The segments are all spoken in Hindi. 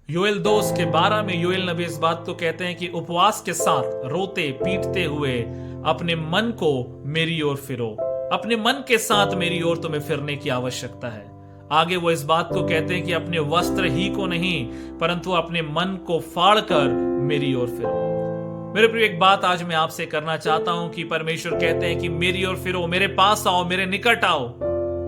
योएल 2 उसके 12 में योएल नबी इस बात को कहते हैं कि उपवास के साथ रोते पीटते हुए अपने मन को मेरी ओर फिरो। अपने मन के साथ मेरी ओर तुम्हें फिरने की आवश्यकता है। आगे वो इस बात को कहते हैं कि अपने वस्त्र ही को नहीं परंतु अपने मन को फाड़ कर मेरी ओर फिरो। मेरे प्रिय, एक बात आज मैं आपसे करना चाहता हूं कि परमेश्वर कहते हैं कि मेरी ओर फिरो, मेरे पास आओ, मेरे निकट आओ।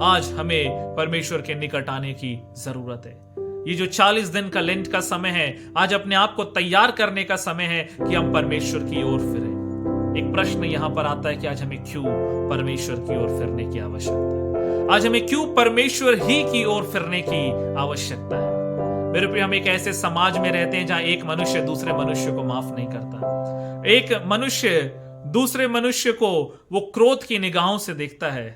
आज हमें परमेश्वर के निकट आने की जरूरत है। ये जो 40 दिन का लेंट का समय है, आज अपने आप को तैयार करने का समय है कि हम परमेश्वर की ओर फिरें। एक प्रश्न यहां पर आता है कि आज हमें क्यों परमेश्वर की ओर फिरने की आवश्यकता है? आज हमें क्यों परमेश्वर ही की ओर फिरने की आवश्यकता है? मेरे प्रिय, हम एक ऐसे समाज में रहते हैं जहां एक मनुष्य दूसरे मनुष्य को माफ नहीं करता। एक मनुष्य दूसरे मनुष्य को वो क्रोध की निगाहों से देखता है,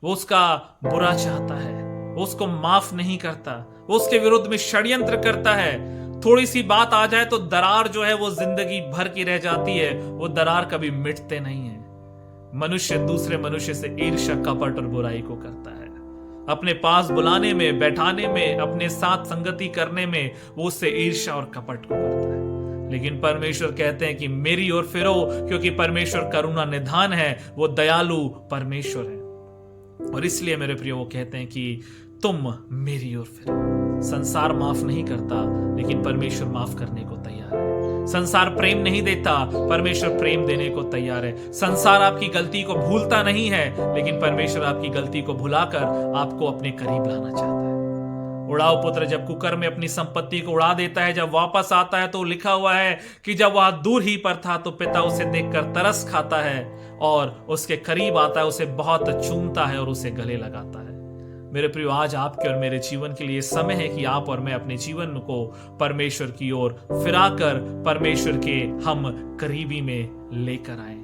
वो उसका बुरा चाहता है, वो उसको माफ नहीं करता, वो उसके विरुद्ध में षड्यंत्र करता है। थोड़ी सी बात आ जाए तो दरार जो है वो जिंदगी भर की रह जाती है, वो दरार कभी मिटते नहीं है। मनुष्य दूसरे मनुष्य से ईर्ष्या, कपट और बुराई को करता है। अपने पास बुलाने में, बैठाने में, अपने साथ संगति करने में वो उससे ईर्ष्या और कपट को करता है। लेकिन परमेश्वर कहते हैं कि मेरी ओर फिरो, क्योंकि परमेश्वर करुणा निधान है, वो दयालु परमेश्वर है। और इसलिए मेरे प्रियो वो कहते हैं कि तुम मेरी ओर फिरो। संसार माफ नहीं करता, लेकिन परमेश्वर माफ करने को तैयार है। संसार प्रेम नहीं देता, परमेश्वर प्रेम देने को तैयार है। संसार आपकी गलती को भूलता नहीं है, लेकिन परमेश्वर आपकी गलती को भुलाकर आपको अपने करीब लाना चाहता है। उड़ाव पुत्र जब कुकर में अपनी संपत्ति को उड़ा देता है, जब वापस आता है तो लिखा हुआ है कि जब वह दूर ही पर था तो पिता उसे देखकर तरस खाता है और उसके करीब आता है, उसे बहुत चूमता है और उसे गले लगाता है। मेरे प्रियो, आज आपके और मेरे जीवन के लिए समय है कि आप और मैं अपने जीवन को परमेश्वर की ओर फिराकर परमेश्वर के हम करीबी में लेकर आए।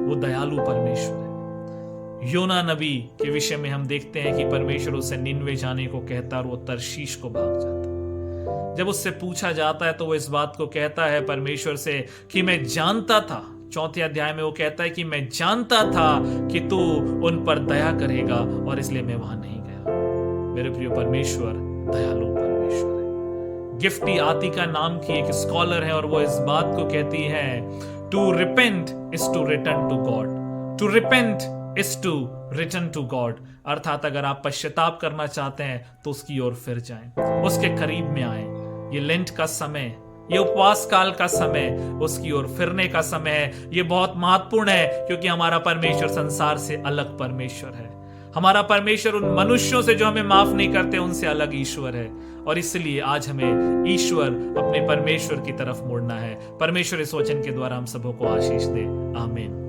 वो दयालु परमेश्वर है। योना नबी के विषय में हम देखते हैं कि परमेश्वर उसे निनवे जाने को कहता और वो तरशीश को भाग जाता है। जब उससे पूछा जाता है तो वो इस बात को कहता है परमेश्वर से कि मैं जानता था, 4 अध्याय में वो कहता है कि मैं जानता था कि तू उन पर दया करेगा और इसलिए मैं वहां नहीं गया। मेरे प्रिय, परमेश्वर दयालु परमेश्वर है। गिफ्टी आतिका नाम की एक स्कॉलर है और वो इस बात को कहती है, to repent is to return to God. To repent is to return to God. अर्थात अगर आप पश्चाताप करना चाहते हैं तो उसकी ओर फिर जाएं, उसके करीब में आए। ये लेंट का समय, ये उपवास काल का समय उसकी ओर फिरने का समय है। ये बहुत महत्वपूर्ण है, क्योंकि हमारा परमेश्वर संसार से अलग परमेश्वर है। हमारा परमेश्वर उन मनुष्यों से जो हमें माफ नहीं करते उनसे अलग ईश्वर है। और इसलिए आज हमें ईश्वर अपने परमेश्वर की तरफ मुड़ना है। परमेश्वर इस वचन के द्वारा हम सबों को आशीष दे। आमीन।